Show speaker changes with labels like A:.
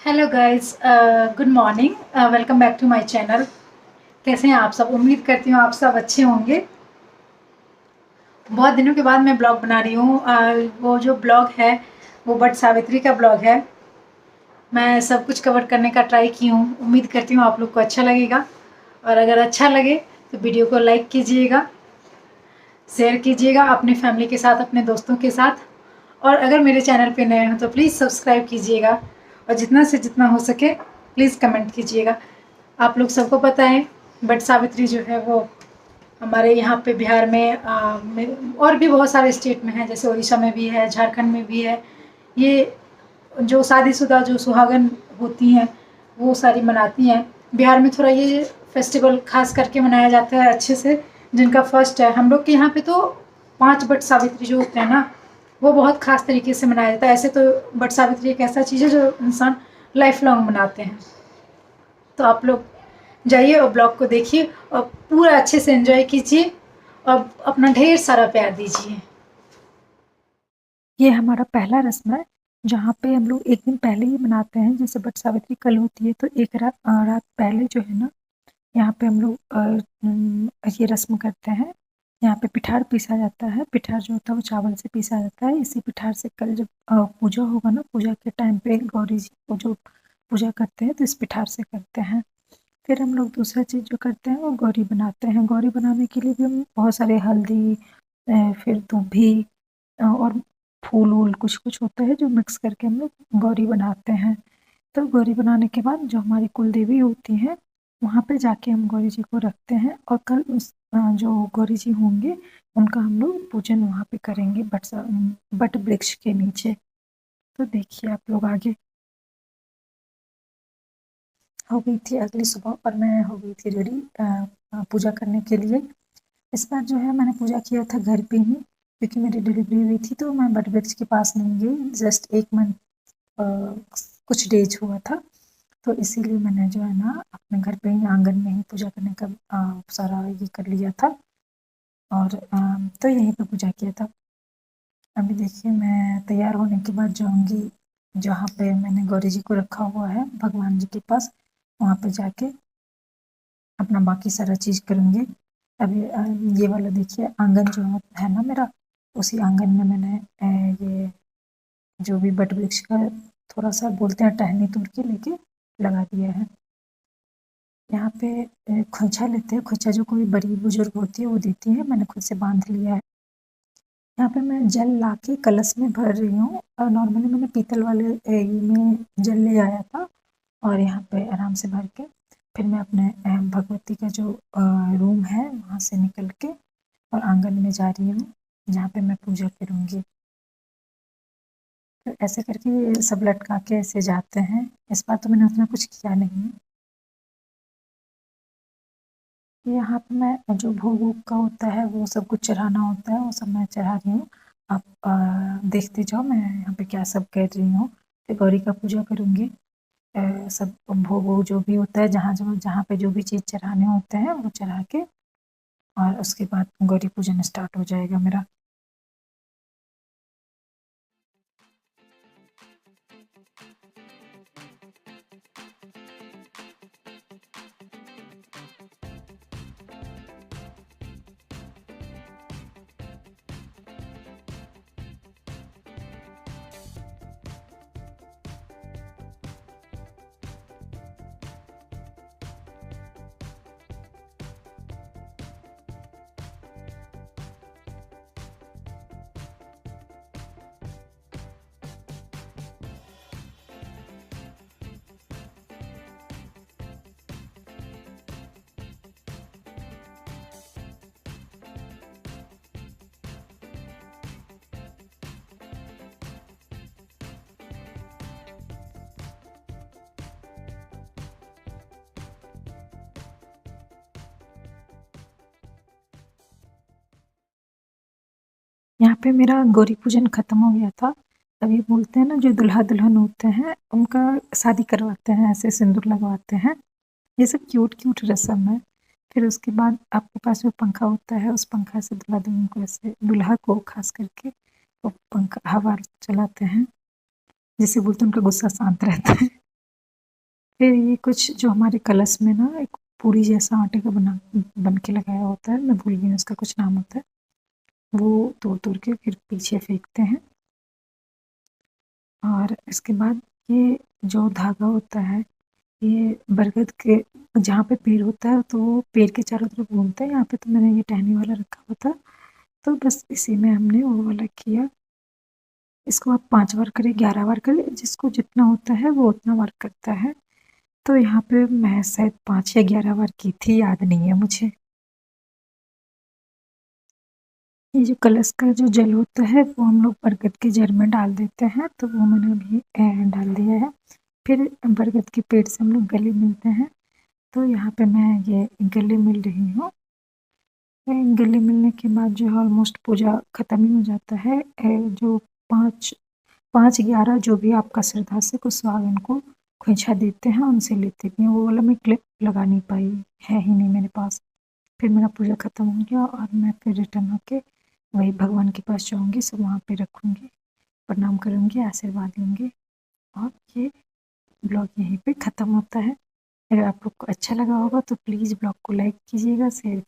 A: Hello guys, good morning. Welcome back to my channel. कैसे हैं आप सब? उम्मीद करती हूँ आप सब अच्छे होंगे। बहुत दिनों के बाद मैं ब्लॉग बना रही हूँ। वो जो ब्लॉग है वो बट सावित्री का ब्लॉग है। मैं सब कुछ कवर करने का ट्राई की हूँ। उम्मीद करती हूँ आप लोग को अच्छा लगेगा, और अगर अच्छा लगे तो वीडियो को लाइक कीजिएगा, शेयर कीजिएगा अपने फैमिली के साथ, अपने दोस्तों के साथ। और अगर मेरे चैनल पे नए हो तो प्लीज़ सब्सक्राइब कीजिएगा, और जितना से जितना हो सके प्लीज़ कमेंट कीजिएगा। आप लोग सबको पता है बट सावित्री जो है वो हमारे यहाँ पे बिहार में और भी बहुत सारे स्टेट में है, जैसे उड़ीसा में भी है, झारखंड में भी है। ये जो शादीशुदा जो सुहागन होती हैं वो सारी मनाती हैं। बिहार में थोड़ा ये फेस्टिवल खास करके मनाया जाता है अच्छे से। जिनका फर्स्ट है हम लोग के यहाँ पे तो 5 बट सावित्री जो होते हैं ना, वो बहुत खास तरीके से मनाया जाता है। ऐसे तो बट सावित्री एक ऐसा चीज़ है जो इंसान लाइफ लॉन्ग मनाते हैं। तो आप लोग जाइए और ब्लॉग को देखिए और पूरा अच्छे से एंजॉय कीजिए और अपना ढेर सारा प्यार दीजिए।
B: ये हमारा पहला रस्म है, जहाँ पे हम लोग एक दिन पहले ही मनाते हैं। जैसे बट सावित्री कल होती है तो एक रात पहले जो है ना, यहाँ पे हम लोग ये रस्म करते हैं। यहाँ पे पिठार पीसा जाता है। पिठार जो होता है वो चावल से पीसा जाता है। इसी पिठार से कल जब पूजा होगा ना, पूजा के टाइम पे गौरी जी को जो पूजा करते हैं तो इस पिठार से करते हैं। फिर हम लोग दूसरा चीज़ जो करते हैं वो गौरी बनाते हैं। गौरी बनाने के लिए भी हम बहुत सारे हल्दी, फिर दूभी और फूल वूल कुछ कुछ होता है जो मिक्स करके हम लोग गौरी बनाते हैं। तो गौरी बनाने के बाद जो हमारी कुल देवी होती हैं, वहाँ पे जाके हम गौरी जी को रखते हैं। और कल जो गौरी जी होंगे उनका हम लोग पूजन वहाँ पे करेंगे, बट वृक्ष के नीचे। तो देखिए आप लोग आगे। हो गई थी अगली सुबह और मैं हो गई थी रेडी पूजा करने के लिए। इस बार जो है मैंने पूजा किया था घर पे ही, क्योंकि मेरी डिलीवरी हुई थी तो मैं बट वृक्ष के पास नहीं गई। जस्ट 1 मंथ कुछ डेज हुआ था, तो इसीलिए मैंने जो है ना अपने घर पे ही आंगन में ही पूजा करने का सारा ये कर लिया था। और तो यहीं पे पूजा किया था। अभी देखिए मैं तैयार होने के बाद जाऊँगी जहाँ पे मैंने गौरी जी को रखा हुआ है भगवान जी के पास, वहाँ पे जाके अपना बाकी सारा चीज़ करूँगी। अभी ये वाला देखिए आंगन जो है ना मेरा, उसी आंगन में मैंने ये जो भी बट वृक्ष का थोड़ा सा बोलते हैं टहनी तोड़ के लेके लगा दिया है। यहाँ पे खोइंछा लेते हैं। खोइंछा जो कोई बड़ी बुजुर्ग होती है वो देती है, मैंने खुद से बांध लिया है। यहाँ पे मैं जल ला के कलश में भर रही हूँ, और नॉर्मली मैंने पीतल वाले में जल ले आया था, और यहाँ पे आराम से भर के फिर मैं अपने भगवती का जो रूम है वहाँ से निकल के और आंगन में जा रही हूँ, जहाँ पे मैं पूजा करूँगी। तो ऐसे करके ये सब लटका के ऐसे जाते हैं। इस बार तो मैंने उतना कुछ किया नहीं है। यहाँ पे मैं जो भोग वोग का होता है वो सब कुछ चढ़ाना होता है, वो सब मैं चढ़ा रही हूँ। आप देखते जाओ मैं यहाँ पे क्या सब कर रही हूँ। फिर गौरी का पूजा करूँगी। सब भोग वोग जो भी होता है, जहाँ जहाँ जहाँ पे जो भी चीज़ चढ़ाने होते हैं वो चढ़ा के, और उसके बाद गौरी पूजन स्टार्ट हो जाएगा मेरा। यहाँ पे मेरा गौरी पूजन खत्म हो गया था। तभी बोलते हैं ना जो दूल्हा दुल्हन होते हैं उनका शादी करवाते हैं, ऐसे सिंदूर लगवाते हैं। ये सब क्यूट क्यूट रस्म है। फिर उसके बाद आपके पास जो पंखा होता है उस पंखा से दूल्हा दुल्हन को ऐसे, दूल्हा को खास करके वो पंखा हवा चलाते हैं, जिससे बोलते हैं उनका गुस्सा शांत रहता है। फिर ये कुछ जो हमारे कलश में ना एक पूरी जैसा आटे का बन के लगाया होता है, मैं भूल गई उसका कुछ नाम होता है, वो तोड़ के फिर पीछे फेंकते हैं। और इसके बाद ये जो धागा होता है, ये बरगद के जहाँ पे पेड़ होता है तो वो पेड़ के चारों तरफ घूमता है। यहाँ पे तो मैंने ये टहनी वाला रखा हुआ था, तो बस इसी में हमने वो वाला किया। इसको आप 5 बार करें, 11 बार करें, जिसको जितना होता है वो उतना बार करता है। तो यहाँ पे मैं शायद 5 या 11 बार की थी, याद नहीं है मुझे। ये जो कलश का जो जल होता है वो हम लोग बरगद के जड़ में डाल देते हैं, तो वो मैंने अभी डाल दिया है। फिर बरगद के पेड़ से हम लोग गले मिलते हैं, तो यहाँ पे मैं ये गले मिल रही हूँ। गले मिलने के बाद जो है ऑलमोस्ट पूजा ख़त्म ही हो जाता है। जो 5-11 जो भी आपका श्रद्धा से कुछ सुहागन को खोइंछा देते हैं उनसे लेते भी हैं। वो वाला मैं क्लिप लगा नहीं पाई, है ही नहीं मेरे पास। फिर मेरा पूजा ख़त्म हो गया और मैं फिर रिटर्न होके वही भगवान के पास जाऊँगी, सब वहाँ पे रखूँगी, प्रणाम करूँगी, आशीर्वाद लूँगी। और ये ब्लॉग यहीं पे ख़त्म होता है। अगर आप लोग को अच्छा लगा होगा तो प्लीज़ ब्लॉग को लाइक कीजिएगा, शेयर